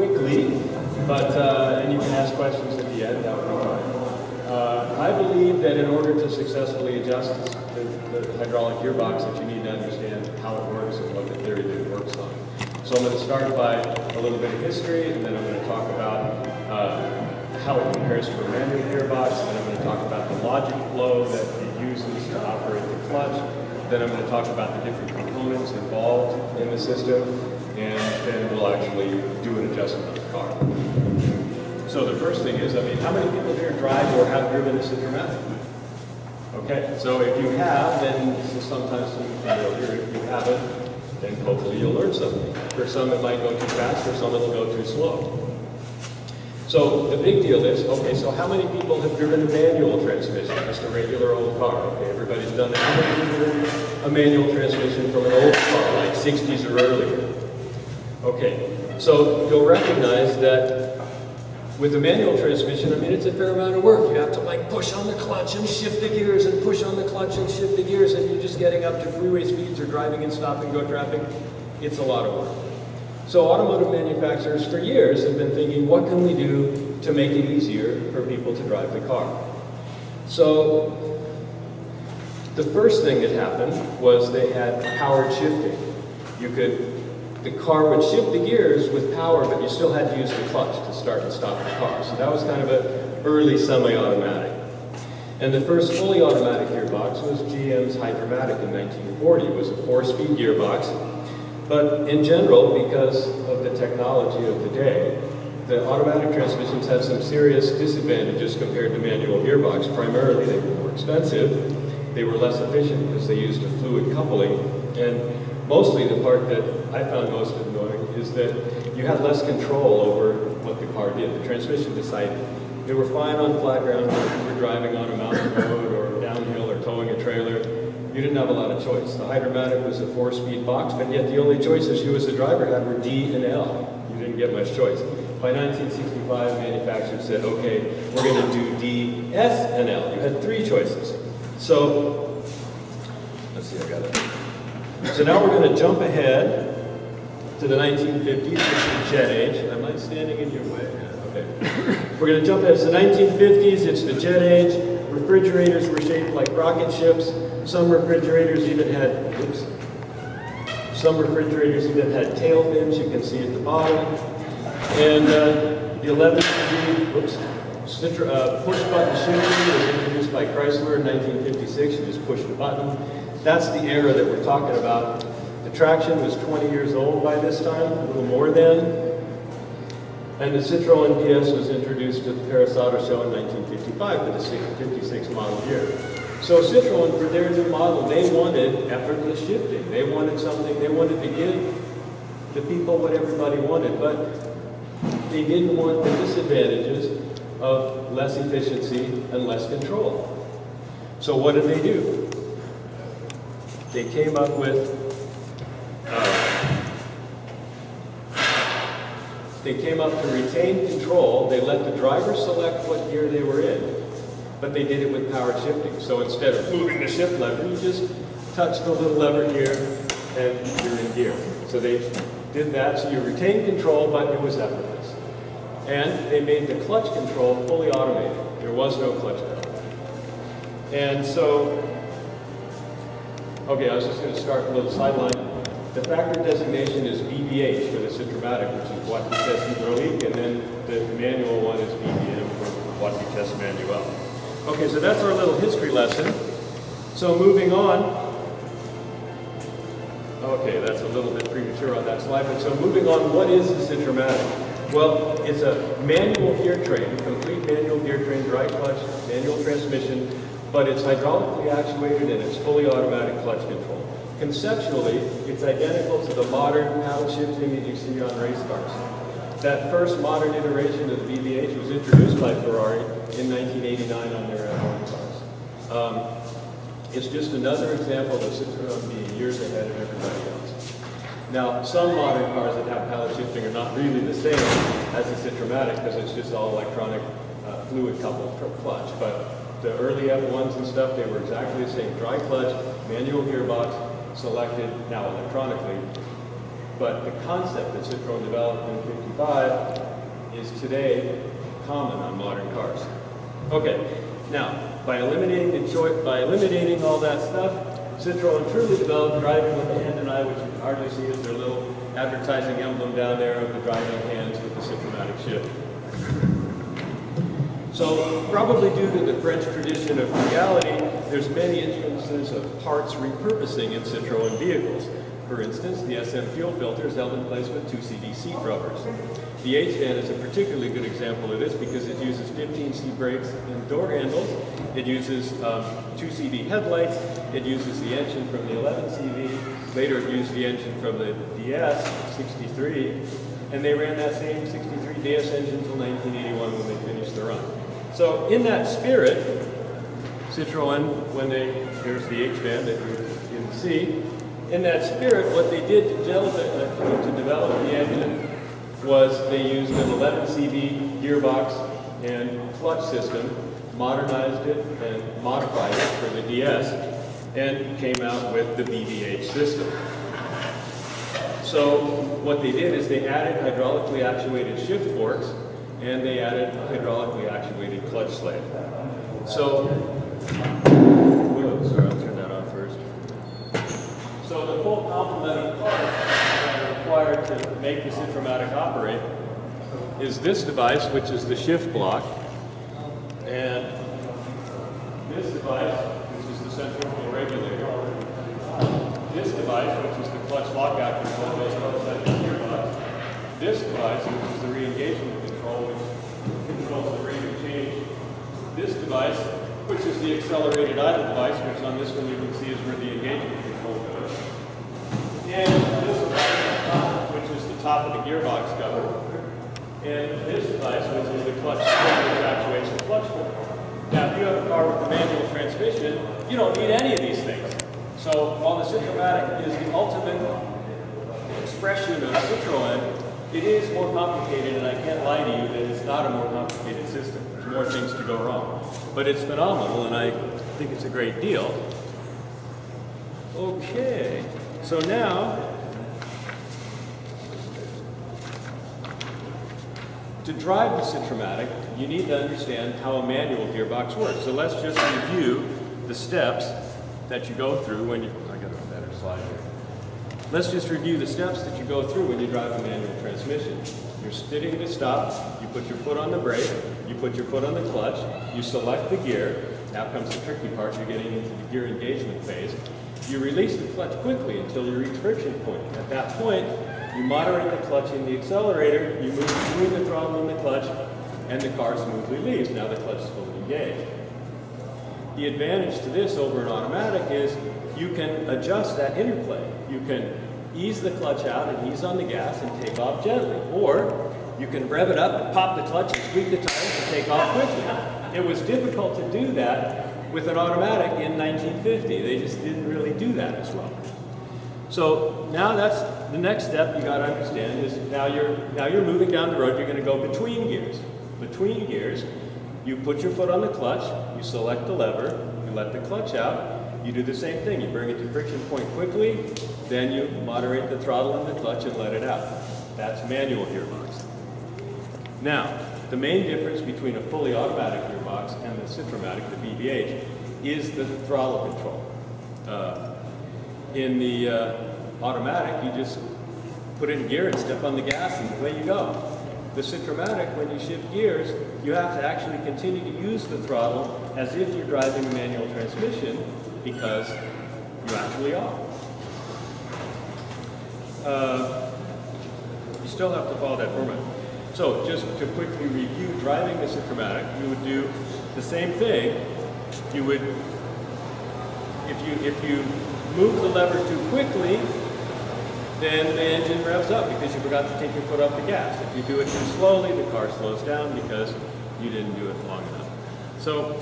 quickly, but and you can ask questions at the end, that would be fine. I believe that in order to successfully adjust the hydraulic gearbox, that you need to understand how it works and what the theory that it works on. So I'm going to start by a little bit of history, and then I'm going to talk about how it compares to a manual gearbox, then I'm going to talk about the logic flow that it uses to operate the clutch, then I'm going to talk about the different components involved in the system, and then we'll actually do an adjustment of the car. So the first thing is, how many people here drive or have driven a Citromatic? Okay, so if you have, then this is sometimes familiar. If you haven't, then hopefully you'll learn something. For some it might go too fast, for some it'll go too slow. So the big deal is, okay, so how many people have driven a manual transmission, just a regular old car? Okay, everybody's done that. How many have driven a manual transmission from an old car, like 60s or earlier? Okay, so you'll recognize that with a manual transmission, it's a fair amount of work. You have to push on the clutch and shift the gears and push on the clutch and shift the gears, and you're just getting up to freeway speeds or driving in stop-and-go traffic. It's a lot of work. So automotive manufacturers for years have been thinking, what can we do to make it easier for people to drive the car? So the first thing that happened was they had powered shifting. The car would shift the gears with power, but you still had to use the clutch to start and stop the car. So that was kind of an early semi-automatic. And the first fully automatic gearbox was GM's Hydromatic in 1940. It was a 4-speed gearbox. But in general, because of the technology of the day, the automatic transmissions had some serious disadvantages compared to manual gearbox. Primarily, they were more expensive. They were less efficient because they used a fluid coupling. And mostly the part that I found most annoying is that you had less control over what the car did. The transmission decided. They were fine on flat ground if you were driving on a mountain road or downhill or towing a trailer. You didn't have a lot of choice. The Hydromatic was a 4-speed box, but yet the only choices you as a driver had were D and L. You didn't get much choice. By 1965, manufacturers said, okay, we're going to do D, S, and L. You had 3 choices. So, let's see, I got it. So now we're going to jump ahead to the 1950s, it's the jet age. Am I standing in your way? Yeah, okay. We're going to jump ahead to the 1950s, it's the jet age. Refrigerators were shaped like rocket ships. Some refrigerators even had, tail fins, you can see at the bottom. And the 11-speed, push-button shifting was introduced by Chrysler in 1956. You just push the button. That's the era that we're talking about. The traction was 20 years old by this time, a little more than. And the CITROEN PS was introduced at the Paris Auto Show in 1955 for the 56 model year. So Citroën, for their new model, they wanted effortless shifting. They wanted something, they wanted to give the people what everybody wanted, but they didn't want the disadvantages of less efficiency and less control. So what did they do? They came up with to retain control. They let the driver select what gear they were in, but they did it with powered shifting. So instead of moving the shift lever, you just touch the little lever here and you're in gear. So they did that, so you retained control, but it was effortless. And they made the clutch control fully automated. There was no clutch pedal. And so, okay, I was just going to start a little sideline. The factory designation is BBH for the Centromatic, which is Boîte Vitesse Hydraulique, and then the manual one is BBM for Boîte Vitesse Manuelle. Okay, so that's our little history lesson. So moving on. Okay, that's a little bit premature on that slide, but so moving on, what is the Centromatic? Well, it's a manual gear train, complete manual gear train, dry clutch, manual transmission, but it's hydraulically actuated and it's fully automatic clutch control. Conceptually, it's identical to the modern paddle shifting that you see on race cars. That first modern iteration of the BBH was introduced by Ferrari in 1989 on their F1 cars. It's just another example of Citroën being years ahead of everybody else. Now, some modern cars that have paddle shifting are not really the same as the Citromatic because it's just all electronic fluid coupled clutch. But the early F1s and stuff, they were exactly the same. Dry clutch, manual gearbox, selected now electronically. but the concept that Citroën developed in '55 is today common on modern cars. Okay, now, by eliminating all that stuff, Citroën truly developed driving with the hand and eye, which you can hardly see as their little advertising emblem down there of the driving hands with the Citromatic shift. So, probably due to the French tradition of frugality, there's many instances of parts repurposing in Citroën vehicles. For instance, the SM fuel filter is held in place with 2 CD seat rubbers. The H-Van is a particularly good example of this because it uses 15 C brakes and door handles. It uses 2 CD headlights. It uses the engine from the 11 CV. Later it used the engine from the DS 63. And they ran that same 63 DS engine until 1981 when they finished the run. So in that spirit, Citroën, here's the H-Van that you can see. In that spirit, what they did to develop the engine was they used an 11 CV gearbox and clutch system, modernized it and modified it for the DS, and came out with the BBH system. So what they did is they added hydraulically actuated shift forks and they added a hydraulically actuated clutch slave. So, sorry, I'll turn that on first. So the full complement of parts that are required to make the Citromatic operate is this device, which is the shift block, and this device, which is the centrifugal regulator, this device, which is the clutch lockout control, goes outside the gearbox, this device, which is the re-engagement control, which controls the rate of change, this device, which is the accelerated idle device, which on this one you can see is where the engagement control goes, and this device, which is the top of the gearbox cover, and this device, which is the clutch swing, which actuates the clutch fork. Now, if you have a car with a manual transmission, you don't need any of these things. So, while the Citromatic is the ultimate expression of Citroën, it is more complicated, and I can't lie to you that it's not a more complicated system. There's more things to go wrong. But it's phenomenal, and I think it's a great deal. Okay, so now, to drive the Citromatic, you need to understand how a manual gearbox works. So let's just review the steps that you go through when you, I got a better slide here. Let's just review the steps that you go through when you drive a manual transmission. You're sitting to stop, you put your foot on the brake, you put your foot on the clutch, you select the gear. Now comes the tricky part, you're getting into the gear engagement phase. You release the clutch quickly until you reach friction point. At that point, you moderate the clutch in the accelerator, you move between the throttle and the clutch, and the car smoothly leaves. Now the clutch is fully engaged. The advantage to this over an automatic is you can adjust that interplay. You can ease the clutch out and ease on the gas and take off gently. Or you can rev it up and pop the clutch and squeak the tires and take off quickly. It was difficult to do that with an automatic in 1950. They just didn't really do that as well. So now that's the next step you got to understand is now you're moving down the road, you're going to go between gears. Between gears, you put your foot on the clutch, you select the lever, you let the clutch out, you do the same thing. You bring it to friction point quickly, then you moderate the throttle and the clutch and let it out. That's manual gearbox. Now, the main difference between a fully automatic gearbox and the Citromatic, the BBH, is the throttle control. In the automatic, you just put it in gear and step on the gas and away you go. The Citromatic, when you shift gears, you have to actually continue to use the throttle as if you're driving a manual transmission because you actually are. You still have to follow that format. So just to quickly review driving the Citromatic, you would do the same thing. You would, if you move the lever too quickly, then the engine revs up because you forgot to take your foot off the gas. If you do it too slowly, the car slows down because you didn't do it long enough. So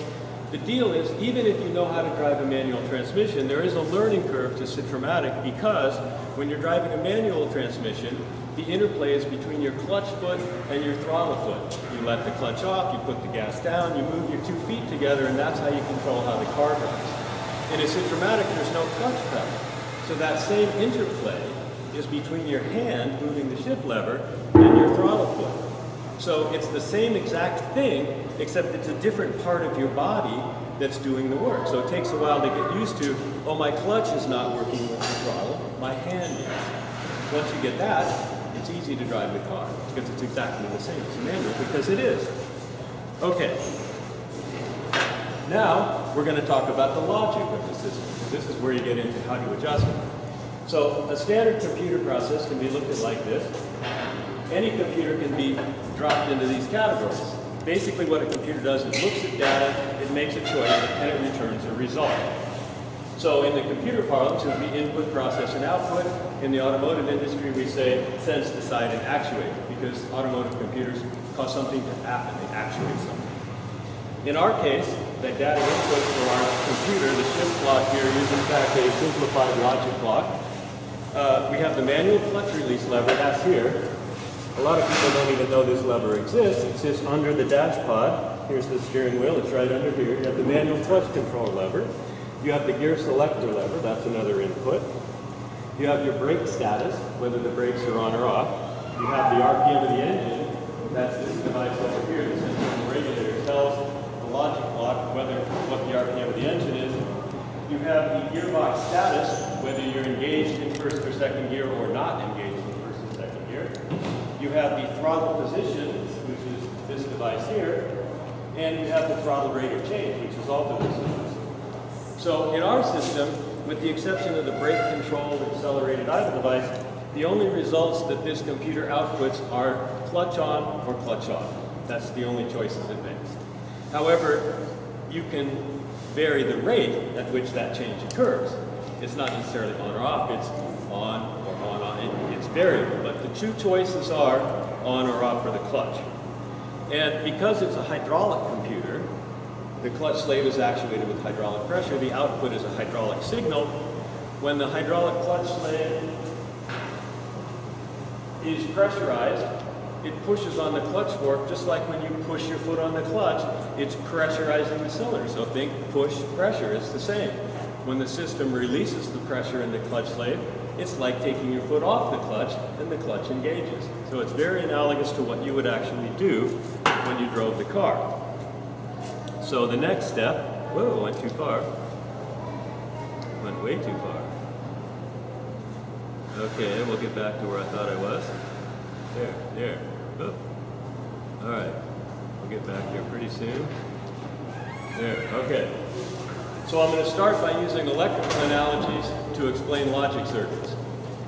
the deal is, even if you know how to drive a manual transmission, there is a learning curve to Citromatic because when you're driving a manual transmission, the interplay is between your clutch foot and your throttle foot. You let the clutch off, you put the gas down, you move your 2 feet together, and that's how you control how the car drives. In a Citromatic, there's no clutch pedal. So that same interplay is between your hand moving the shift lever and your throttle foot. So it's the same exact thing, except it's a different part of your body that's doing the work. So it takes a while to get used to, oh, my clutch is not working with the throttle, my hand is. Once you get that, it's easy to drive the car, because it's exactly the same as a manual, because it is. Okay. Now, we're going to talk about the logic of the system. This is where you get into how to adjust it. So, a standard computer process can be looked at like this. Any computer can be dropped into these categories. Basically, what a computer does is looks at data, it makes a choice, and it returns a result. So, in the computer parlance, it would be input, process, and output. In the automotive industry, we say sense, decide, and actuate, because automotive computers cause something to happen, they actuate something. In our case, the data input for our computer, the shift block here, is in fact a simplified logic block. We have the manual clutch release lever, that's here. A lot of people don't even know this lever exists. It sits under the dash pod. Here's the steering wheel, it's right under here. You have the manual clutch control lever. You have the gear selector lever, that's another input. You have your brake status, whether the brakes are on or off. You have the RPM of the engine, that's this device over here, the central regulator tells the logic block what the RPM of the engine is. You have the gearbox status, whether you're engaged in first or second gear or not engaged in first or second gear. You have the throttle position, which is this device here, and you have the throttle rate of change, which is also this device. So in our system, with the exception of the brake control accelerated idle device, the only results that this computer outputs are clutch on or clutch off. That's the only choices it makes. However, you can vary the rate at which that change occurs. It's not necessarily on or off, it's on or on. It's variable, but the two choices are on or off for the clutch. And because it's a hydraulic computer, the clutch slave is actuated with hydraulic pressure. The output is a hydraulic signal. When the hydraulic clutch slave is pressurized, it pushes on the clutch fork just like when you push your foot on the clutch, it's pressurizing the cylinder. So think push pressure, it's the same. When the system releases the pressure in the clutch slave, it's like taking your foot off the clutch and the clutch engages. So it's very analogous to what you would actually do when you drove the car. So the next step, whoa, went too far. Went way too far. Okay, we'll get back to where I thought I was. There. Oh. All right, we'll get back here pretty soon. There, okay. So I'm going to start by using electrical analogies to explain logic circuits.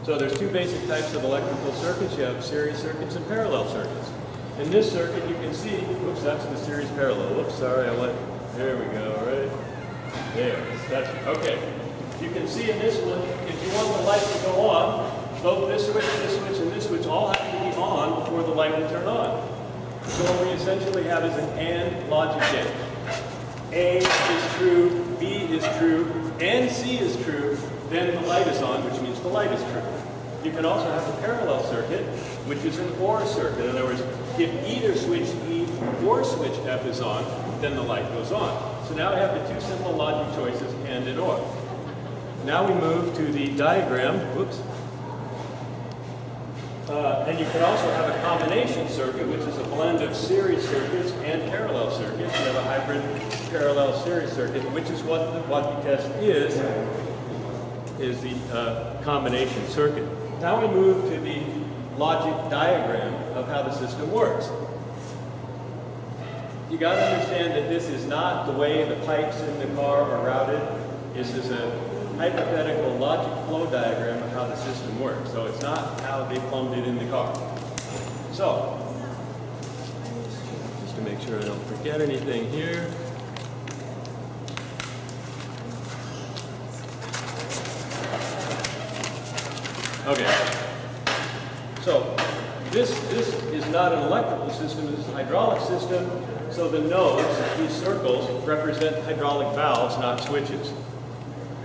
So there's two basic types of electrical circuits. You have series circuits and parallel circuits. In this circuit, you can see, oops, that's the series parallel. Oops, sorry, there we go, right? There, that's, okay. You can see in this one, if you want the light to go on, both this switch, and this switch all have to be on for the light to turn on. So what we essentially have is an AND logic gate. A is true, B is true, and C is true, then the light is on, which means the light is true. You can also have a parallel circuit, which is an OR circuit. In other words, if either switch E or switch F is on, then the light goes on. So now I have the two simple logic choices, AND and OR. Now we move to the diagram, whoops. And you can also have a combination circuit, which is a blend of series circuits and parallel circuits. You have a hybrid parallel series circuit, which is what the test is the combination circuit. Now we move to the logic diagram of how the system works. You got to understand that this is not the way the pipes in the car are routed. This is a hypothetical logic flow diagram of how the system works. So it's not how they plumbed it in the car. So, just to make sure I don't forget anything here. Okay. So, this is not an electrical system, this is a hydraulic system. So the nodes, these circles, represent hydraulic valves, not switches.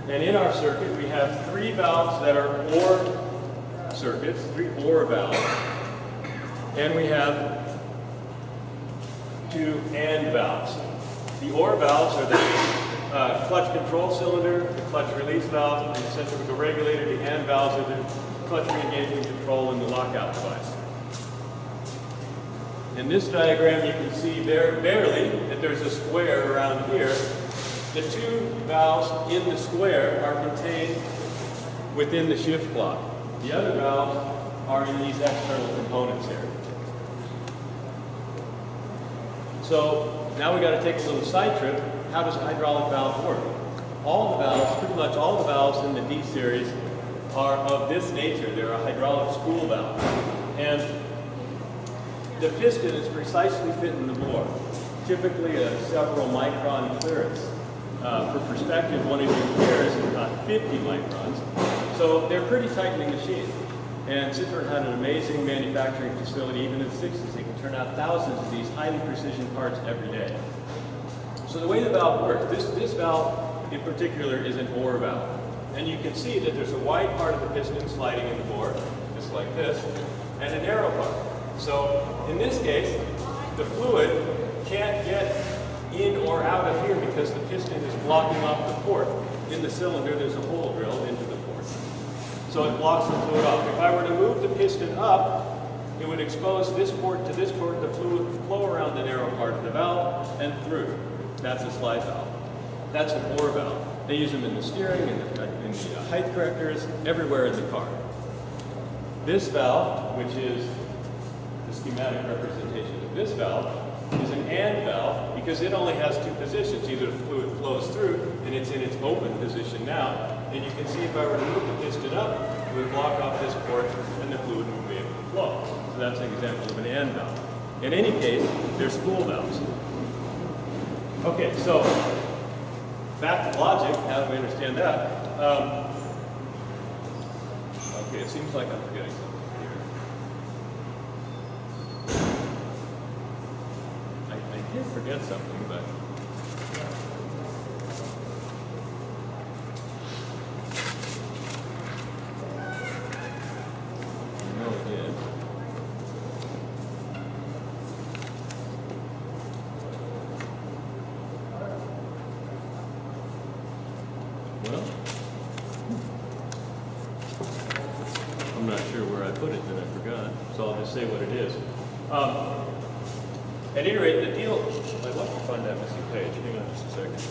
And in our circuit, we have three valves that are OR circuits, three OR valves. And we have two AND valves. The OR valves are the clutch control cylinder, the clutch release valve, and the centrifugal regulator. The AND valves are the clutch re-engagement control and the lockout device. In this diagram, you can see barely that there's a square around here. The two valves in the square are contained within the shift block. The other valves are in these external components here. So now we got to take a little side trip. How does a hydraulic valve work? All the valves, pretty much all the valves in the D series are of this nature. They're a hydraulic spool valve. And the piston is precisely fit in the bore, typically a several micron clearance. For perspective, one of your pairs is about 50 microns. So they're pretty tightly machined. And CITROEN had an amazing manufacturing facility. Even in the 60s, they can turn out thousands of these highly precision parts every day. So the way the valve works, this valve in particular is an ore valve. And you can see that there's a wide part of the piston sliding in the bore, just like this, and a narrow part. So in this case, the fluid can't get in or out of here because the piston is blocking off the port. In the cylinder, there's a hole drilled into the port. So it blocks the fluid off. If I were to move the piston up, it would expose this port to this port. The fluid would flow around the narrow part of the valve and through. That's a slide valve. That's an ore valve. They use them in the steering, in the height correctors, everywhere in the car. This valve, which is the schematic representation of this valve, is an AND valve because it only has two positions. Either the fluid flows through and it's in its open position now. And you can see if I were to move the piston up, it would block off this port and the fluid would be able to flow. So that's an example of an AND valve. In any case, they're spool valves. Okay, so back to logic. How do we understand that? Okay, it seems like I'm forgetting something here. I did forget something, but I know it did. Well, I'm not sure where I put it, then I forgot. So I'll just say what it is. At any rate, the deal, I'd like to find that missing page. Hang on just a second.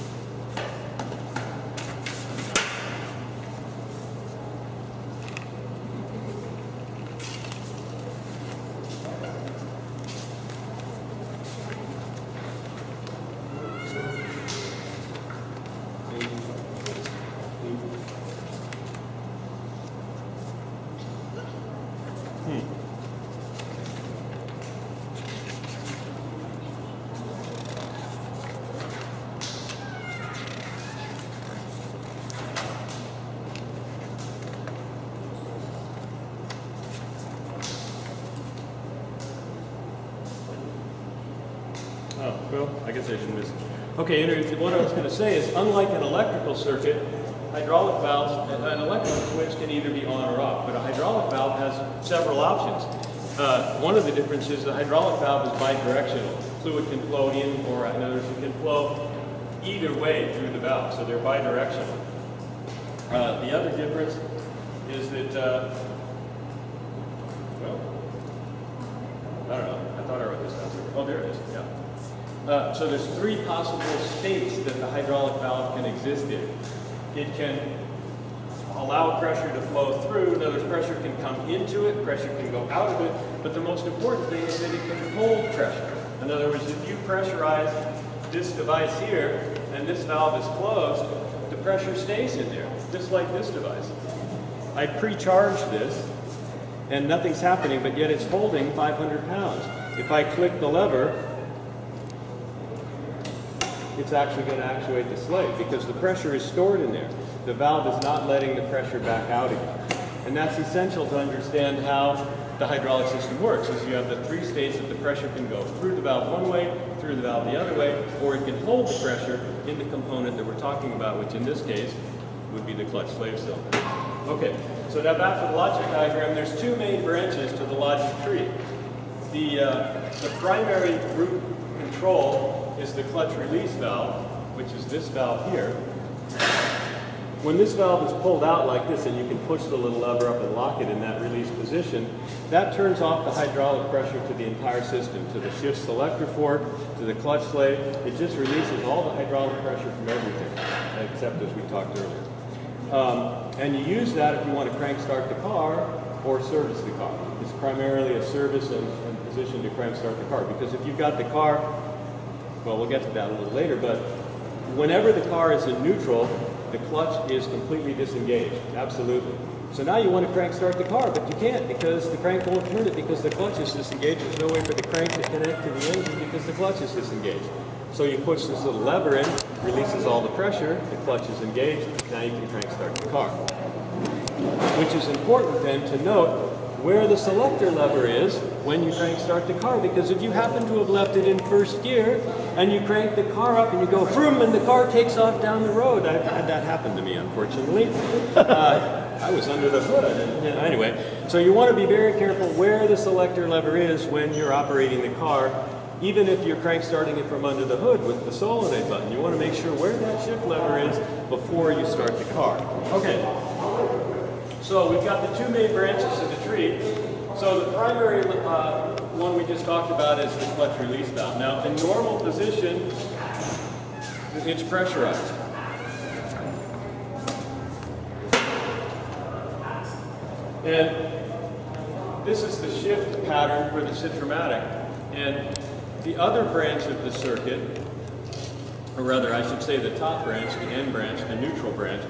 Oh, well, I guess I didn't miss it. Okay, what I was going to say is, unlike an electrical circuit, hydraulic valves, an electrical switch can either be on or off, but a hydraulic valve has several options. One of the differences, the hydraulic valve is bidirectional. Fluid can flow in or out. In other words, it can flow either way through the valve, so they're bidirectional. The other difference is that, well, I don't know. I thought I wrote this down. Oh, there it is. Yeah. So there's three possible states that the hydraulic valve can exist in. It can allow pressure to flow through. In other words, pressure can come into it, pressure can go out of it, but the most important thing is that it can hold pressure. In other words, if you pressurize this device here and this valve is closed, the pressure stays in there, just like this device. I pre-charge this and nothing's happening, but yet it's holding 500 pounds. If I click the lever, it's actually going to actuate the slave because the pressure is stored in there. The valve is not letting the pressure back out again. And that's essential to understand how the hydraulic system works, is you have the three states that the pressure can go through the valve one way, through the valve the other way, or it can hold the pressure in the component that we're talking about, which in this case would be the clutch slave cylinder. Okay, so now back to the logic diagram. There's two main branches to the logic tree. The primary root control is the clutch release valve, which is this valve here. When this valve is pulled out like this, and you can push the little lever up and lock it in that release position, that turns off the hydraulic pressure to the entire system, to the shift selector fork, to the clutch slave. It just releases all the hydraulic pressure from everything, except as we talked earlier. And you use that if you want to crank start the car or service the car. It's primarily a service and position to crank start the car, because if you've got the car, well, we'll get to that a little later, but whenever the car is in neutral, the clutch is completely disengaged, absolutely. So now you want to crank start the car, but you can't because the crank won't turn it because the clutch is disengaged. There's no way for the crank to connect to the engine because the clutch is disengaged. So you push this little lever in, releases all the pressure, the clutch is engaged, now you can crank start the car. Which is important then to note where the selector lever is when you crank start the car, because if you happen to have left it in first gear and you crank the car up and you go vroom and the car takes off down the road. I've had that happen to me, unfortunately. I was under the hood. And anyway, so you want to be very careful where the selector lever is when you're operating the car, even if you're crank starting it from under the hood with the solenoid button. You want to make sure where that shift lever is before you start the car. Okay. So we've got the two main branches of the tree. So the primary one we just talked about is the clutch release valve. Now, in normal position, it's pressurized. And this is the shift pattern for the Citromatic. And the other branch of the circuit, or rather I should say the top branch, the end branch, the neutral branch,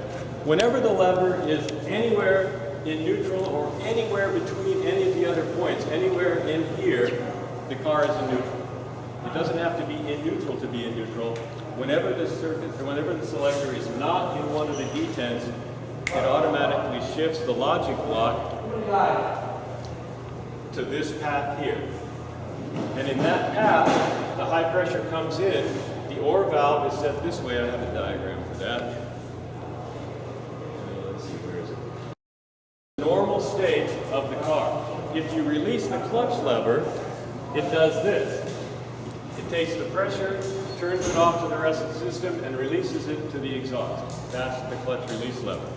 whenever the lever is anywhere in neutral or anywhere between any of the other points, anywhere in here, the car is in neutral. It doesn't have to be in neutral to be in neutral. Whenever the circuit, or whenever the selector is not in one of the detents, it automatically shifts the logic block to this path here. And in that path, the high pressure comes in. The OR valve is set this way. I have a diagram for that. Normal state of the car. If you release the clutch lever, it does this. It takes the pressure, turns it off to the rest of the system, and releases it to the exhaust. That's the clutch release lever.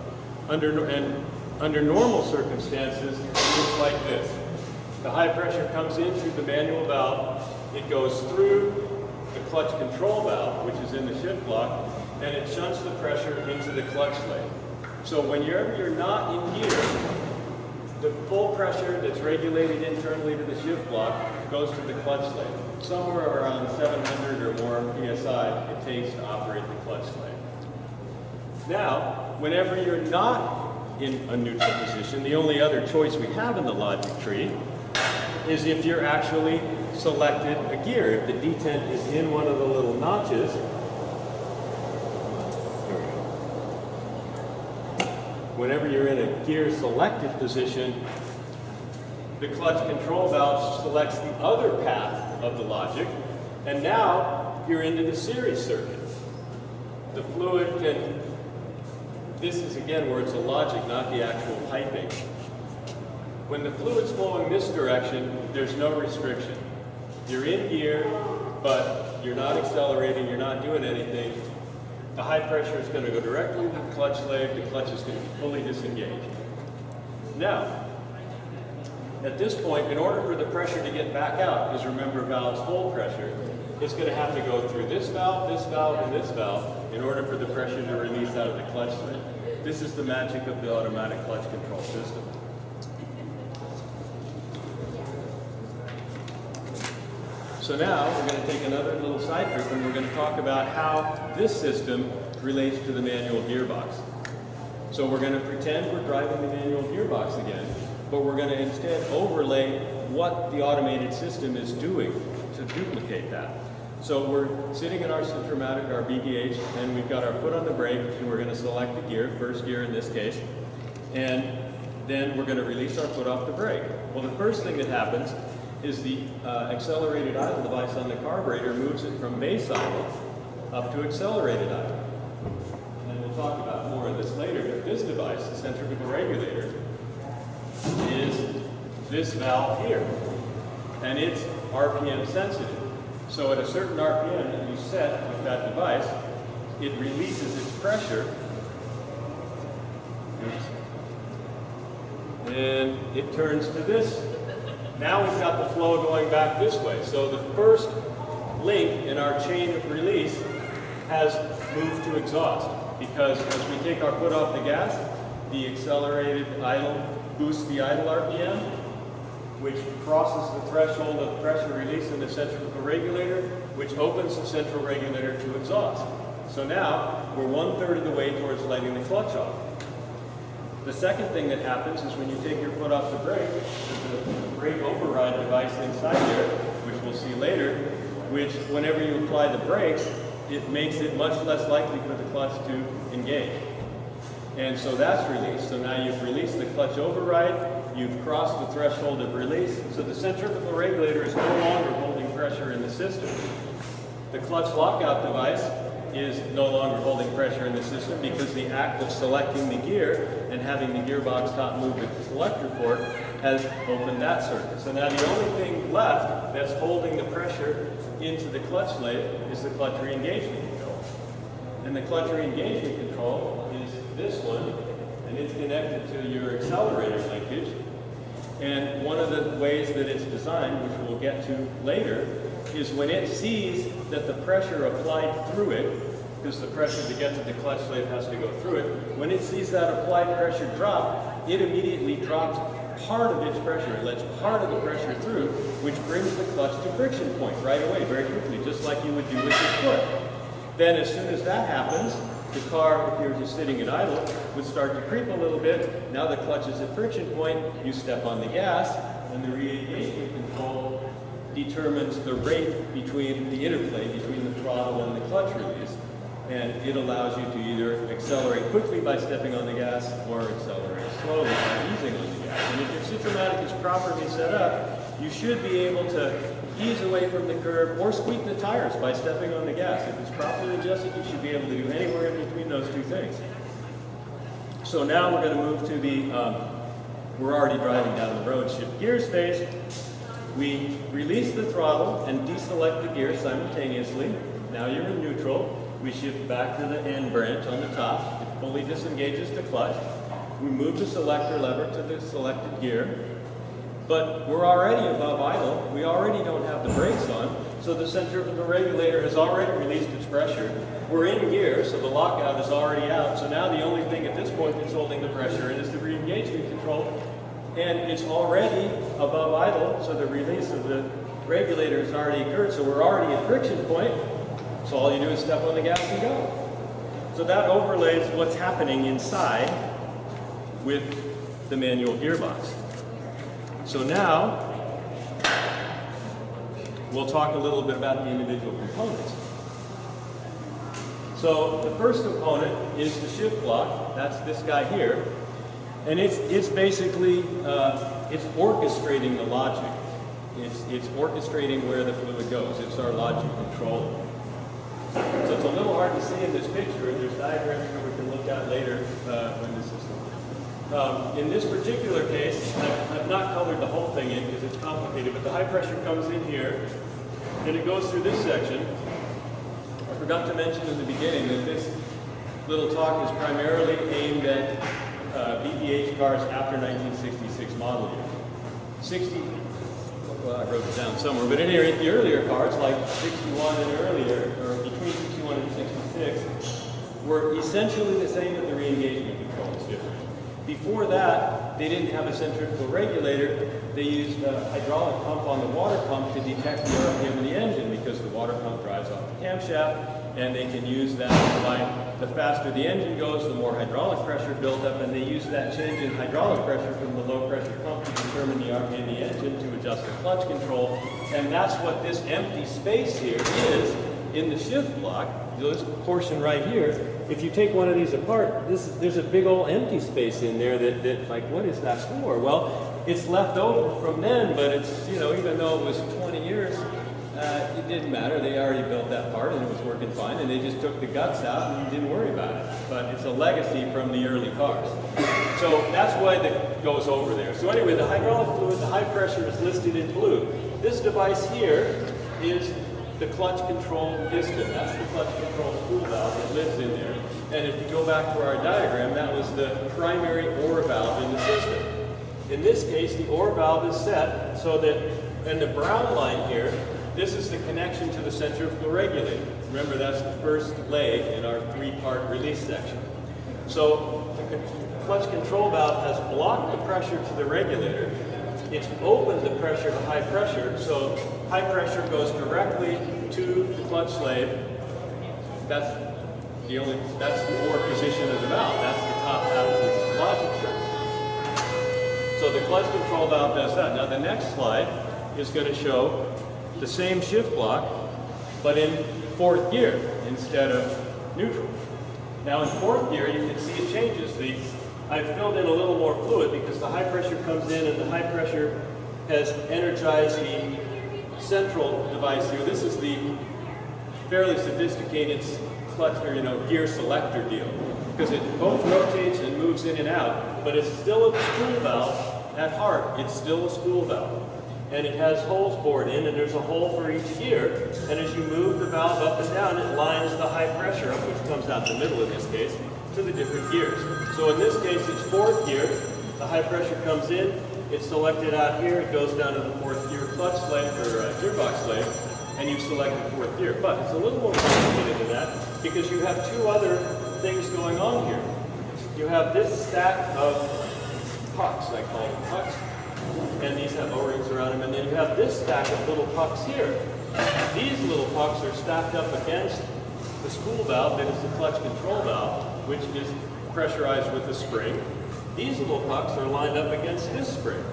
Under normal circumstances, it's like this. The high pressure comes in through the manual valve, it goes through the clutch control valve, which is in the shift block, and it shunts the pressure into the clutch slave. So whenever you're not in gear, the full pressure that's regulated internally to the shift block goes to the clutch slave. Somewhere around 700 or more PSI it takes to operate the clutch slave. Now, whenever you're not in a neutral position, the only other choice we have in the logic tree is if you're actually selected a gear. If the detent is in one of the little notches, whenever you're in a gear selected position, the clutch control valve selects the other path of the logic, and now you're into the series circuit. The fluid can, this is again where it's a logic, not the actual piping. When the fluid's flowing this direction, there's no restriction. You're in gear, but you're not accelerating, you're not doing anything. The high pressure is going to go directly to the clutch slave, the clutch is going to be fully disengaged. Now, at this point, in order for the pressure to get back out, because remember valves hold pressure, it's going to have to go through this valve, and this valve in order for the pressure to release out of the clutch slave. This is the magic of the automatic clutch control system. So now we're going to take another little side trip and we're going to talk about how this system relates to the manual gearbox. So we're going to pretend we're driving the manual gearbox again, but we're going to instead overlay what the automated system is doing to duplicate that. So we're sitting in our Centromatic, our BGH, and we've got our foot on the brake, and we're going to select the gear, first gear in this case, and then we're going to release our foot off the brake. Well, the first thing that happens is the accelerated idle device on the carburetor moves it from base idle up to accelerated idle. And we'll talk about more of this later, but this device, the centrifugal regulator, is this valve here. And it's RPM sensitive. So at a certain RPM that you set with that device, it releases its pressure And it turns to this. Now we've got the flow going back this way. So the first link in our chain of release has moved to exhaust, because as we take our foot off the gas, the accelerated idle boosts the idle RPM, which crosses the threshold of pressure release in the centrifugal regulator, which opens the central regulator to exhaust. So now we're 1/3 of the way towards letting the clutch off. The second thing that happens is when you take your foot off the brake, there's a brake override device inside there, which we'll see later, which whenever you apply the brakes, it makes it much less likely for the clutch to engage. And so that's released. So now you've released the clutch override, you've crossed the threshold of release, so the centrifugal regulator is no longer holding pressure in the system. The clutch lockout device is no longer holding pressure in the system because the act of selecting the gear and having the gearbox top move with the selector fork has opened that circuit. So now the only thing left that's holding the pressure into the clutch lathe is the clutch re-engagement control. And the clutch re-engagement control is this one, and it's connected to your accelerator linkage. And one of the ways that it's designed, which we'll get to later, is when it sees that the pressure applied through it, because the pressure to get to the clutch lathe has to go through it, when it sees that applied pressure drop, it immediately drops part of its pressure. It lets part of the pressure through, which brings the clutch to friction point right away, very quickly, just like you would do with your foot. Then as soon as that happens, the car, if you were just sitting at idle, would start to creep a little bit. Now the clutch is at friction point, you step on the gas, and the re-engagement control determines the rate between the interplay between the throttle and the clutch release. And it allows you to either accelerate quickly by stepping on the gas or accelerate slowly by easing on the gas. And if your Citromatic is properly set up, you should be able to ease away from the curb or squeak the tires by stepping on the gas. If it's properly adjusted, you should be able to do anywhere in between those two things. So now we're going to move to the, we're already driving down the road, shift gears phase. We release the throttle and deselect the gear simultaneously. Now you're in neutral. We shift back to the N branch on the top. It fully disengages the clutch. We move the selector lever to the selected gear. But we're already above idle. We already don't have the brakes on. So the centrifugal regulator has already released its pressure. We're in gear, so the lockout is already out. So now the only thing at this point that's holding the pressure in is the re-engagement control. And it's already above idle, so the release of the regulator has already occurred. So we're already at friction point. So all you do is step on the gas and go. So that overlays what's happening inside with the manual gearbox. So now, we'll talk a little bit about the individual components. So the first component is the shift block. That's this guy here. And it's basically, it's orchestrating the logic. It's orchestrating where the fluid goes. It's our logic controller. So it's a little hard to see in this picture, and there's diagrams that we can look at later when this is in this particular case, I've not colored the whole thing in because it's complicated, but the high pressure comes in here, and it goes through this section. I forgot to mention in the beginning that this little talk is primarily aimed at BPH cars after 1966 model year. Well, I wrote it down somewhere, but in here, the earlier cars, like 61 and earlier, or between 61 and 66, were essentially the same, but the re-engagement control is different. Before that, they didn't have a centrifugal regulator. They used a hydraulic pump on the water pump to detect the RPM of the engine because the water pump drives off the camshaft, and they can use that by the faster the engine goes, the more hydraulic pressure built up, and they use that change in hydraulic pressure from the low pressure pump to determine the RPM of the engine to adjust the clutch control. And that's what this empty space here is in the shift block. This portion right here, if you take one of these apart, there's a big old empty space in there that like, what is that for? Well, it's left over from then, but it's, you know, even though it was 20 years, it didn't matter. They already built that part and it was working fine, and they just took the guts out and didn't worry about it. But it's a legacy from the early cars. So that's why it goes over there. So anyway, the hydraulic fluid, the high pressure is listed in blue. This device here is the clutch control piston. That's the clutch control spool valve that lives in there. And if you go back to our diagram, that was the primary OR valve in the system. In this case, the OR valve is set so that, and the brown line here, this is the connection to the centrifugal regulator. Remember, that's the first leg in our three-part release section. So the clutch control valve has blocked the pressure to the regulator. It's opened the pressure to high pressure, so high pressure goes directly to the clutch slave. That's the OR position of the valve. That's the top half of the logic circuit. So the clutch control valve does that. Now the next slide is going to show the same shift block, but in fourth gear instead of neutral. Now in fourth gear, you can see it changes. I've filled in a little more fluid because the high pressure comes in and the high pressure has energized the central device here. This is the fairly sophisticated clutch or gear selector deal because it both rotates and moves in and out, but it's still a spool valve at heart. It's still a spool valve. And it has holes bored in, and there's a hole for each gear. And as you move the valve up and down, it lines the high pressure up, which comes out the middle in this case, to the different gears. So in this case, it's fourth gear. The high pressure comes in, it's selected out here, it goes down to the fourth gear clutch slave or gearbox slave, and you've selected fourth gear. But it's a little more complicated than that because you have two other things going on here. You have this stack of pucks, I call them pucks. And these have O-rings around them, and then you have this stack of little pucks here. These little pucks are stacked up against the spool valve that is the clutch control valve, which is pressurized with a spring. These little pucks are lined up against this spring.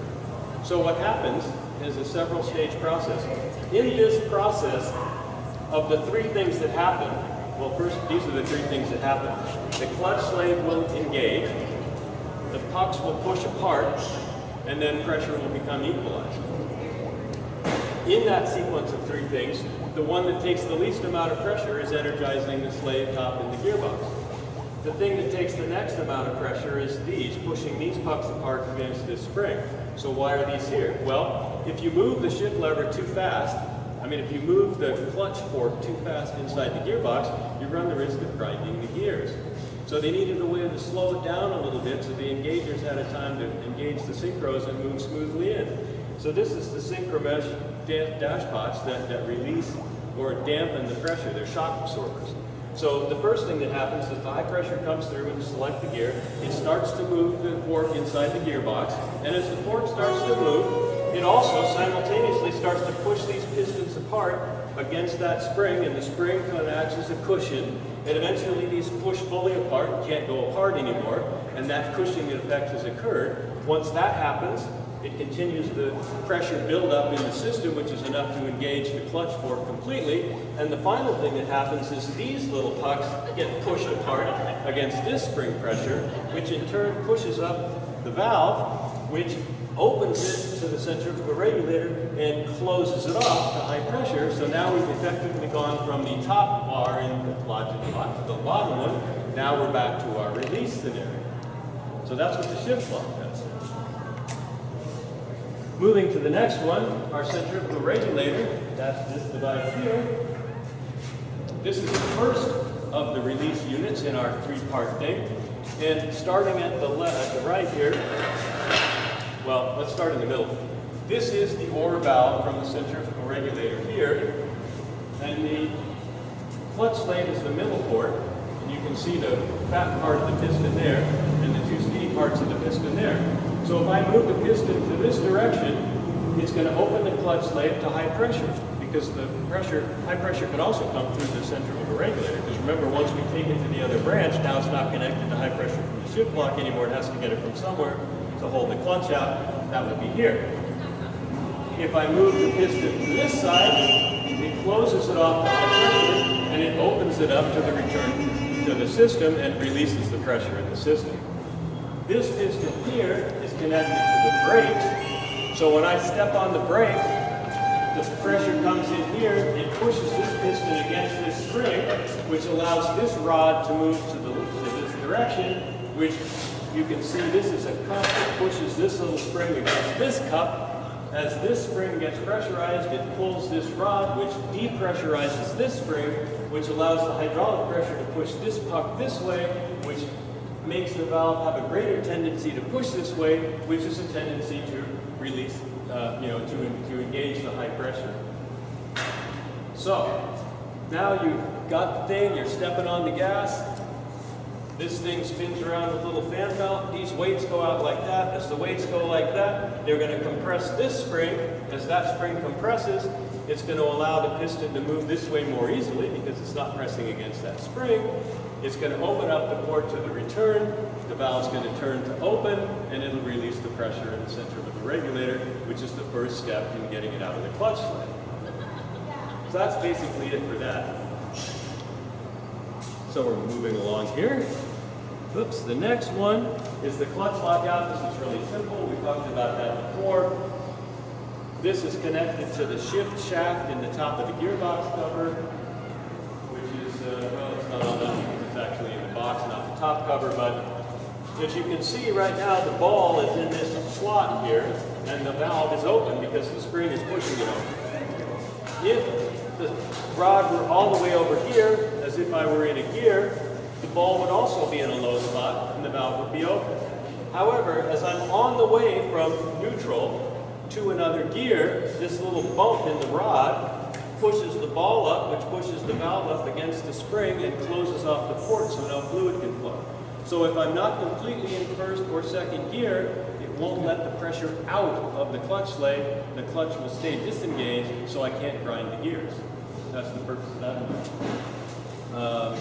So what happens is a several stage process. In this process of the three things that happen, well first, these are the three things that happen. The clutch slave will engage, the pucks will push apart, and then pressure will become equalized. In that sequence of three things, the one that takes the least amount of pressure is energizing the slave top in the gearbox. The thing that takes the next amount of pressure is these, pushing these pucks apart against this spring. So why are these here? Well, if you move the shift lever too fast, if you move the clutch fork too fast inside the gearbox, you run the risk of grinding the gears. So they needed a way to slow it down a little bit so the engagers had a time to engage the synchros and move smoothly in. So this is the synchro mesh dash pots that release or dampen the pressure. They're shock absorbers. So the first thing that happens is the high pressure comes through when you select the gear. It starts to move the fork inside the gearbox. And as the fork starts to move, it also simultaneously starts to push these pistons apart against that spring, and the spring kind of acts as a cushion. And eventually these push fully apart, can't go apart anymore, and that cushioning effect has occurred. Once that happens, it continues the pressure buildup in the system, which is enough to engage the clutch fork completely. And the final thing that happens is these little pucks get pushed apart against this spring pressure, which in turn pushes up the valve, which opens it to the centrifugal regulator and closes it off to high pressure. So now we've effectively gone from the top bar in the logic block to the bottom one. Now we're back to our release scenario. So that's what the shift block does. Moving to the next one, our centrifugal regulator. That's this device here. This is the first of the release units in our three-part thing. And starting at the right here, well, let's start in the middle. This is the OR valve from the centrifugal regulator here, and the clutch slave is the middle port, and you can see the fat part of the piston there, and the two skinny parts of the piston there. So if I move the piston to this direction, it's going to open the clutch slave to high pressure, because the high pressure can also come through the centrifugal regulator, because remember, once we take it to the other branch, now it's not connected to high pressure from the shift block anymore, it has to get it from somewhere to hold the clutch out. That would be here. If I move the piston to this side, it closes it off to high pressure, and it opens it up to the return to the system and releases the pressure in the system. This piston here is connected to the brakes, so when I step on the brake, the pressure comes in here, it pushes this piston against this spring, which allows this rod to move to this direction, which you can see this is a cup that pushes this little spring against this cup, As this spring gets pressurized, it pulls this rod, which depressurizes this spring, which allows the hydraulic pressure to push this puck this way, which makes the valve have a greater tendency to push this way, which is a tendency to release, to engage the high pressure. So, now you've got the thing, you're stepping on the gas. This thing spins around with a little fan belt. These weights go out like that. As the weights go like that, they're going to compress this spring. As that spring compresses, it's going to allow the piston to move this way more easily because it's not pressing against that spring. It's going to open up the port to the return. The valve's going to turn to open, and it'll release the pressure in the center of the regulator, which is the first step in getting it out of the clutch slide. So that's basically it for that. So we're moving along here. Oops, the next one is the clutch lockout. This is really simple. We talked about that before. This is connected to the shift shaft in the top of the gearbox cover, which is, well, it's not on that. It's actually in the box, not the top cover. But as you can see right now, the ball is in this slot here, and the valve is open because the spring is pushing it open. If the rod were all the way over here, as if I were in a gear, the ball would also be in a low spot and the valve would be open. However, as I'm on the way from neutral to another gear, this little bump in the rod pushes the ball up, which pushes the valve up against the spring and closes off the port so no fluid can flow. So if I'm not completely in first or second gear, it won't let the pressure out of the clutch slave. The clutch will stay disengaged so I can't grind the gears. That's the purpose of that one.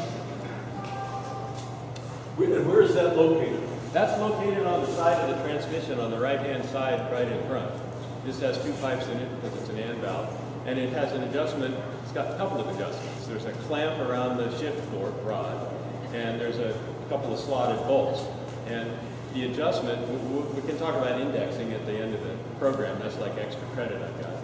Where is that located? That's located on the side of the transmission on the right-hand side, right in front. This has two pipes in it because it's an AND valve. And it has an adjustment, it's got a couple of adjustments. There's a clamp around the shift fork rod, and there's a couple of slotted bolts. And the adjustment, we can talk about indexing at the end of the program. That's like extra credit I've got.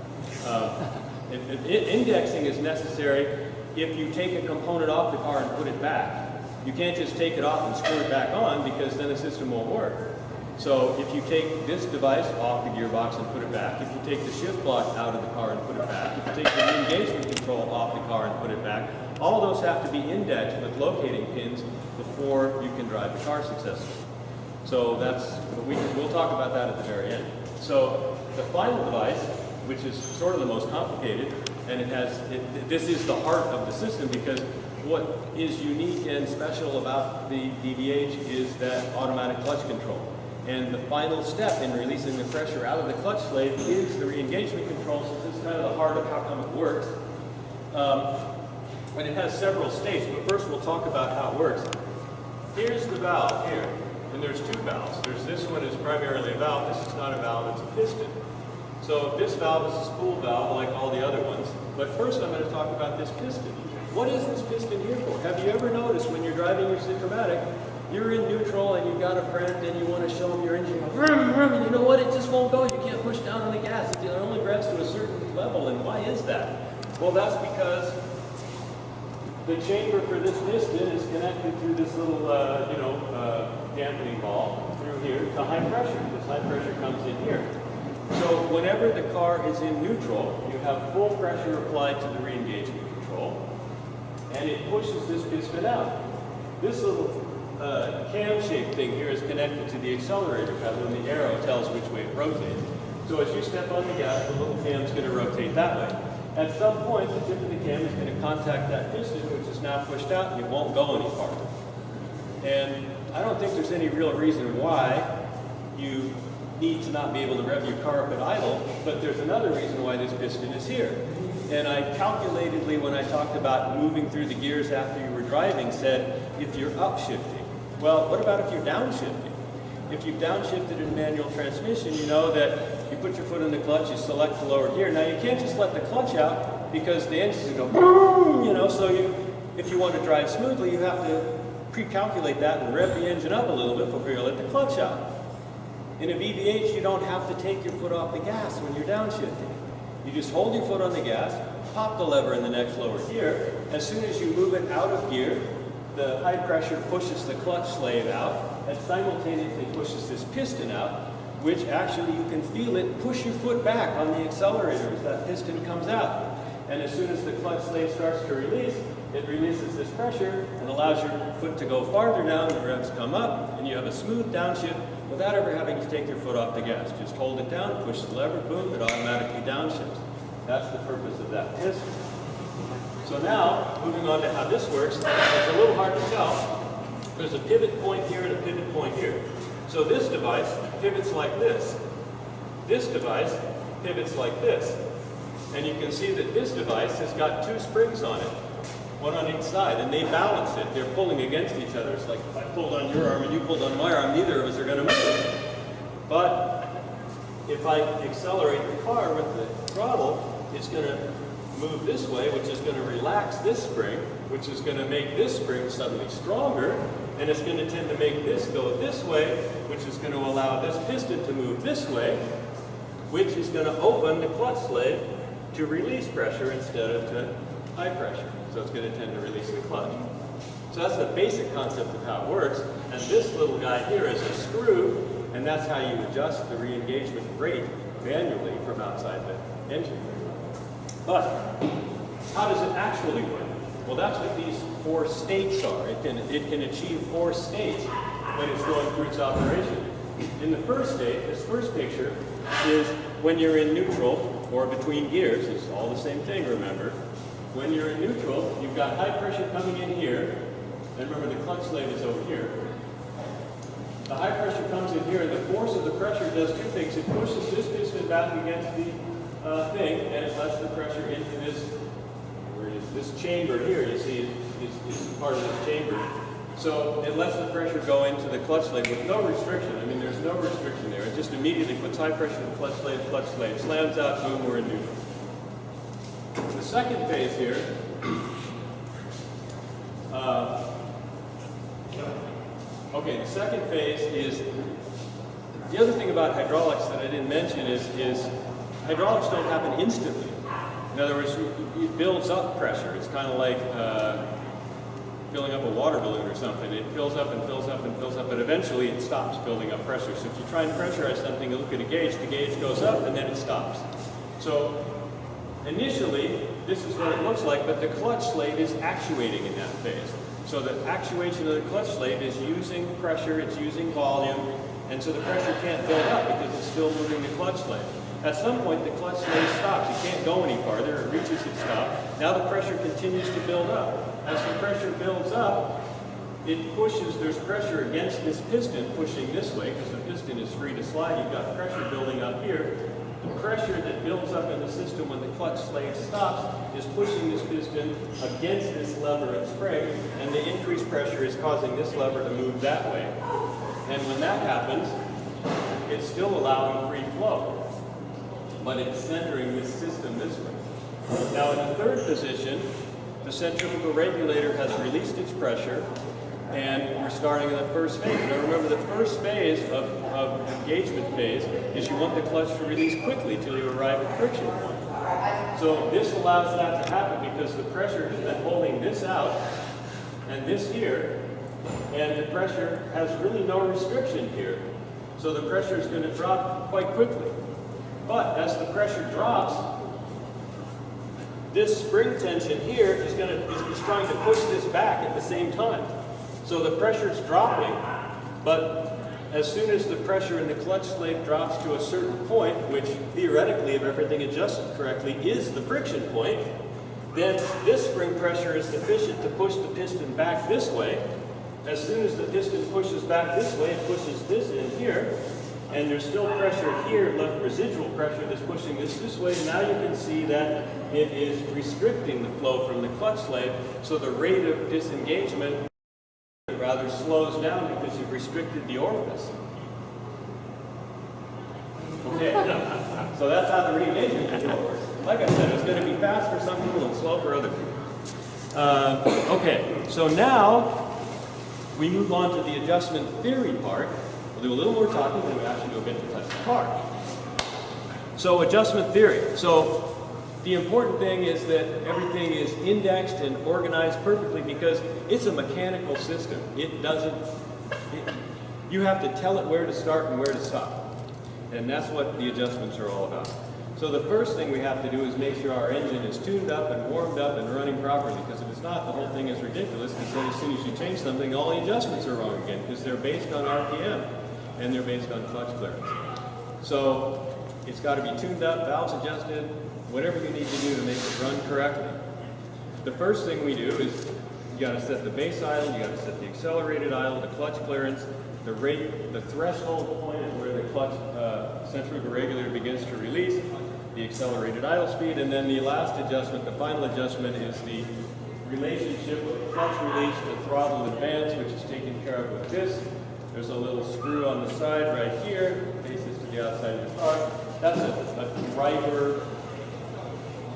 Indexing is necessary if you take a component off the car and put it back. You can't just take it off and screw it back on because then the system won't work. So if you take this device off the gearbox and put it back, if you take the shift block out of the car and put it back, if you take the re-engagement control off the car and put it back, all those have to be indexed with locating pins before you can drive the car successfully. So we'll talk about that at the very end. So the final device, which is sort of the most complicated, and this is the heart of the system because what is unique and special about the DVH is that automatic clutch control. And the final step in releasing the pressure out of the clutch slave is the re-engagement control, so this is kind of the heart of how come it works. And it has several states, but first we'll talk about how it works. Here's the valve here, and there's two valves. This one is primarily a valve, this is not a valve, it's a piston. So this valve is a spool valve like all the other ones, but first I'm going to talk about this piston. What is this piston here for? Have you ever noticed when you're driving your Citromatic, you're in neutral and you've got a friend and you want to show them your engine, vroom, vroom, and you know what, it just won't go. You can't push down on the gas. It only revs to a certain level, and why is that? Well, that's because the chamber for this piston is connected through this little, dampening ball through here to high pressure. This high pressure comes in here. So whenever the car is in neutral, you have full pressure applied to the re-engagement control, and it pushes this piston out. This little cam-shaped thing here is connected to the accelerator pedal, and the arrow tells which way it rotates. So as you step on the gas, the little cam is going to rotate that way. At some point, the tip of the cam is going to contact that piston, which is now pushed out, and it won't go any farther. And I don't think there's any real reason why you need to not be able to rev your car up at idle, but there's another reason why this piston is here. And I calculatedly, when I talked about moving through the gears after you were driving, said, if you're upshifting. Well, what about if you're downshifting? If you've downshifted in a manual transmission, you know that you put your foot in the clutch, you select the lower gear. Now, you can't just let the clutch out because the engine's going to go, boom, so if you want to drive smoothly, you have to pre-calculate that and rev the engine up a little bit before you let the clutch out. In a VVH, you don't have to take your foot off the gas when you're downshifting. You just hold your foot on the gas, pop the lever in the next lower gear. As soon as you move it out of gear, the high pressure pushes the clutch slave out and simultaneously pushes this piston out. which actually you can feel it push your foot back on the accelerator as that piston comes out. And as soon as the clutch slave starts to release, it releases this pressure and allows your foot to go farther down, the revs come up, and you have a smooth downshift without ever having to take your foot off the gas. Just hold it down, push the lever, boom, it automatically downshifts. That's the purpose of that piston. So now, moving on to how this works, it's a little hard to tell. There's a pivot point here and a pivot point here. So this device pivots like this. This device pivots like this. And you can see that this device has got two springs on it, one on each side, and they balance it. They're pulling against each other. It's like if I pulled on your arm and you pulled on my arm, neither of us are going to move. But if I accelerate the car with the throttle, it's going to move this way, which is going to relax this spring, which is going to make this spring suddenly stronger, and it's going to tend to make this go this way, which is going to allow this piston to move this way, which is going to open the clutch slave to release pressure instead of to high pressure. So it's going to tend to release the clutch. So that's the basic concept of how it works. And this little guy here is a screw, and that's how you adjust the re-engagement rate manually from outside the engine. But how does it actually work? Well, that's what these 4 states are. It can achieve 4 states when it's going through its operation. In the first state, this first picture is when you're in neutral or between gears. It's all the same thing, remember. When you're in neutral, you've got high pressure coming in here. And remember, the clutch slave is over here. The high pressure comes in here, and the force of the pressure does 2 things. It pushes this piston back against the thing, and it lets the pressure into this chamber here. You see, is part of this chamber. So it lets the pressure go into the clutch slave with no restriction. I mean, there's no restriction there. It just immediately puts high pressure in the clutch slave, slams out, boom, we're in neutral. The second phase here, the second phase is, the other thing about hydraulics that I didn't mention is hydraulics don't happen instantly. In other words, it builds up pressure. It's kind of like filling up a water balloon or something. It fills up and fills up and fills up, but eventually it stops building up pressure. So if you try and pressurize something, you look at a gauge, the gauge goes up and then it stops. So initially, this is what it looks like, but the clutch slave is actuating in that phase. So the actuation of the clutch slave is using pressure, it's using volume, and so the pressure can't build up because it's still moving the clutch slave. At some point, the clutch slave stops. It can't go any farther. It reaches its stop. Now the pressure continues to build up. As the pressure builds up, it pushes, there's pressure against this piston pushing this way because the piston is free to slide. You've got pressure building up here. The pressure that builds up in the system when the clutch slave stops is pushing this piston against this lever and spring, and the increased pressure is causing this lever to move that way. And when that happens, it's still allowing free flow, but it's centering this system this way. Now in the third position, the centrifugal regulator has released its pressure, and we're starting in the first phase. Now remember, the first phase of engagement phase is you want the clutch to release quickly till you arrive at friction point. So this allows that to happen because the pressure has been holding this out and this here, and the pressure has really no restriction here. So the pressure is going to drop quite quickly. But as the pressure drops, this spring tension here is trying to push this back at the same time. So the pressure is dropping, but as soon as the pressure in the clutch slave drops to a certain point, which theoretically, if everything adjusted correctly, is the friction point, then this spring pressure is sufficient to push the piston back this way. As soon as the piston pushes back this way, it pushes this in here, and there's still pressure here, left residual pressure that's pushing this way. Now you can see that it is restricting the flow from the clutch slave, so the rate of disengagement rather slows down because you've restricted the orifice. Okay, so that's how the re-engagement control works. Like I said, it's going to be fast for some people and slow for other people. Okay, so now we move on to the adjustment theory part. We'll do a little more talking, then we'll actually go get to test the car. So adjustment theory. So the important thing is that everything is indexed and organized perfectly because it's a mechanical system. You have to tell it where to start and where to stop. And that's what the adjustments are all about. So the first thing we have to do is make sure our engine is tuned up and warmed up and running properly, because if it's not, the whole thing is ridiculous, because then as soon as you change something, all the adjustments are wrong again, because they're based on RPM and they're based on clutch clearance. So it's got to be tuned up, valves adjusted, whatever you need to do to make it run correctly. The first thing we do is you got to set the base idle, you got to set the accelerated idle, the clutch clearance, the rate, the threshold point is where the clutch centrifugal regulator begins to release, the accelerated idle speed, and then the last adjustment, the final adjustment, is the relationship of clutch release to throttle advance, which is taken care of with this. There's a little screw on the side right here, faces to the outside of the car. That's a driver.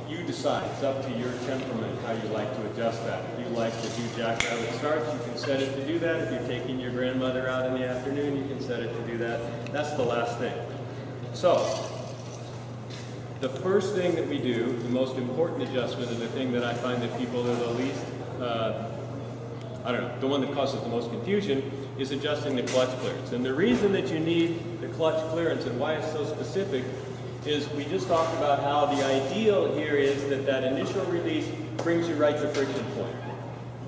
You decide. It's up to your temperament how you like to adjust that. If you like to do jackrabbit starts, you can set it to do that. If you're taking your grandmother out in the afternoon, you can set it to do that. That's the last thing. So, the first thing that we do, the most important adjustment, and the thing that I find that people are the least, the one that causes the most confusion, is adjusting the clutch clearance. And the reason that you need the clutch clearance and why it's so specific is we just talked about how the ideal here is that that initial release brings you right to friction point.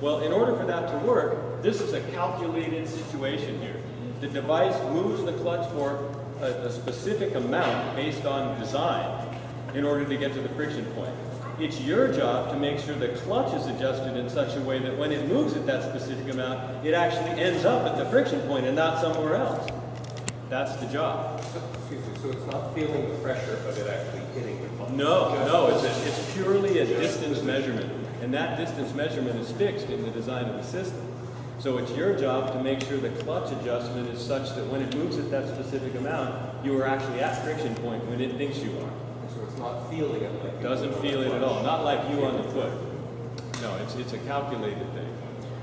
Well, in order for that to work, this is a calculated situation here. The device moves the clutch for a specific amount based on design in order to get to the friction point. It's your job to make sure the clutch is adjusted in such a way that when it moves at that specific amount, it actually ends up at the friction point and not somewhere else. That's the job. Excuse me, so it's not feeling the pressure of it actually hitting the clutch? No, it's purely a distance measurement. And that distance measurement is fixed in the design of the system. So it's your job to make sure the clutch adjustment is such that when it moves at that specific amount, you are actually at friction point when it thinks you are. So it's not feeling it like Doesn't feel it at all. Not like you on the foot. No, it's a calculated thing.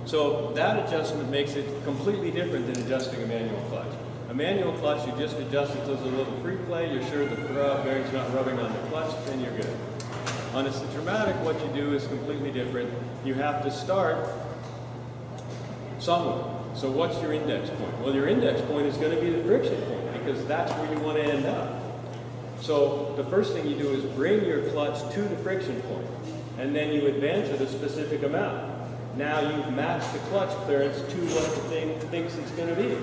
So that adjustment makes it completely different than adjusting a manual clutch. A manual clutch, you just adjust it to a little free play, you're sure the bearing's not rubbing on the clutch, and you're good. On a Centromatic, what you do is completely different. You have to start somewhere. So what's your index point? Well, your index point is going to be the friction point, because that's where you want to end up. So the first thing you do is bring your clutch to the friction point, and then you advance it a specific amount. Now you've matched the clutch clearance to what the thing thinks it's going to be.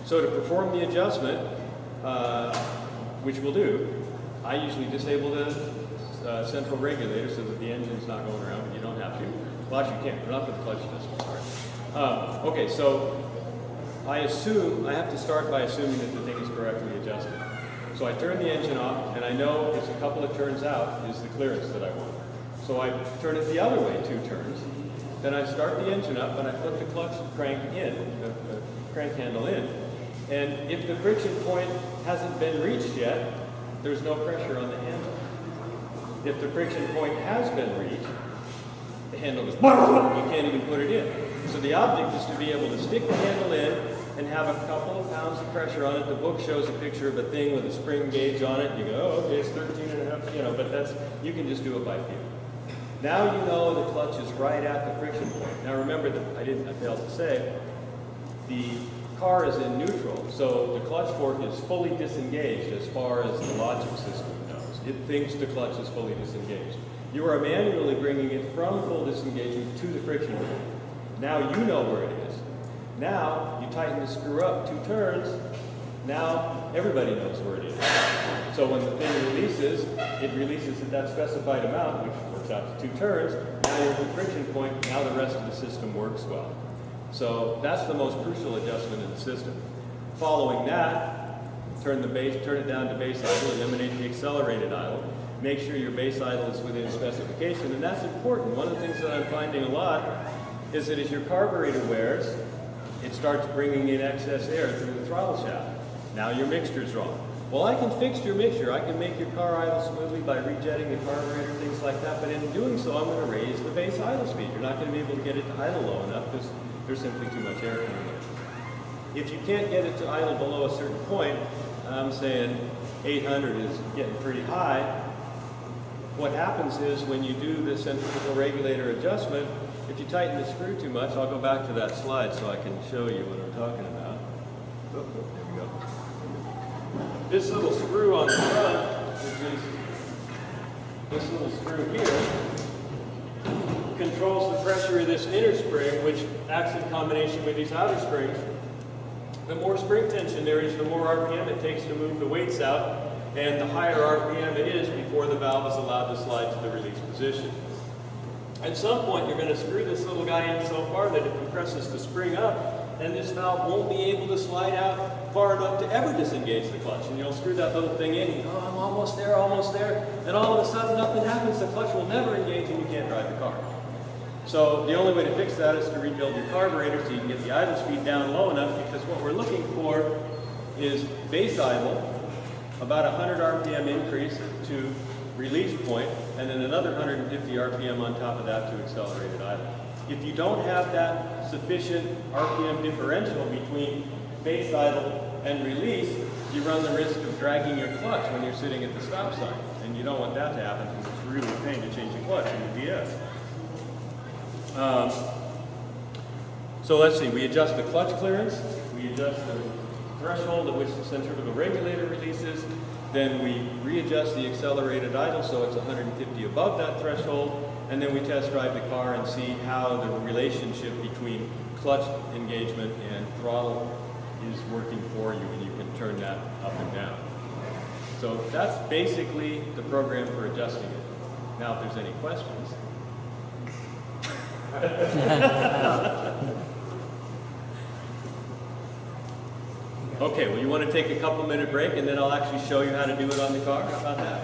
So to perform the adjustment, which we'll do, I usually disable the central regulator so that the engine's not going around, but you don't have to. Well, actually you can, but not for the clutch adjustment, sorry. Okay, so I have to start by assuming that the thing is correctly adjusted. So I turn the engine off, and I know it's a couple of turns out is the clearance that I want. So I turn it the other way 2 turns. Then I start the engine up, and I put the clutch crank in, the crank handle in. And if the friction point hasn't been reached yet, there's no pressure on the handle. If the friction point has been reached, the handle goes, you can't even put it in. So the object is to be able to stick the handle in and have a couple of pounds of pressure on it. The book shows a picture of a thing with a spring gauge on it. You go, oh, okay, it's 13.5, but you can just do it by feel. Now you know the clutch is right at the friction point. Now remember that I failed to say, the car is in neutral, so the clutch fork is fully disengaged as far as the logic system knows. It thinks the clutch is fully disengaged. You are manually bringing it from full disengagement to the friction point. Now you know where it is. Now you tighten the screw up 2 turns. Now everybody knows where it is. So when the thing releases, it releases at that specified amount, which works out to 2 turns. Now you're at the friction point. Now the rest of the system works well. So that's the most crucial adjustment in the system. Following that, turn it down to base idle, eliminate the accelerated idle. Make sure your base idle is within specification, and that's important. One of the things that I'm finding a lot is that as your carburetor wears, it starts bringing in excess air through the throttle shaft. Now your mixture's wrong. Well, I can fix your mixture. I can make your car idle smoothly by rejetting the carburetor, things like that, but in doing so, I'm going to raise the base idle speed. You're not going to be able to get it to idle low enough because there's simply too much air coming in. If you can't get it to idle below a certain point, I'm saying 800 is getting pretty high. What happens is when you do the centrifugal regulator adjustment, if you tighten the screw too much, I'll go back to that slide so I can show you what I'm talking about. Oh, there we go. this little screw on the front, which is this little screw here, controls the pressure of this inner spring, which acts in combination with these outer springs. The more spring tension there is, the more RPM it takes to move the weights out, and the higher RPM it is before the valve is allowed to slide to the release position. At some point, you're going to screw this little guy in so far that it compresses the spring up, and this valve won't be able to slide out far enough to ever disengage the clutch. And you'll screw that little thing in, and oh, I'm almost there, and all of a sudden nothing happens, the clutch will never engage and you can't drive the car. So the only way to fix that is to rebuild your carburetor so you can get the idle speed down low enough, because what we're looking for is base idle, about 100 RPM increase to release point, and then another 150 RPM on top of that to accelerated idle. If you don't have that sufficient RPM differential between base idle and release, you run the risk of dragging your clutch when you're sitting at the stop sign. And you don't want that to happen because it's really a pain to change your clutch in the DS. So let's see, we adjust the clutch clearance, we adjust the threshold at which the centrifugal regulator releases, then we readjust the accelerated idle so it's 150 above that threshold, and then we test drive the car and see how the relationship between clutch engagement and throttle is working for you, and you can turn that up and down. So that's basically the program for adjusting it. Now, if there's any questions. Okay, well, you want to take a couple-minute break, and then I'll actually show you how to do it on the car? How about that?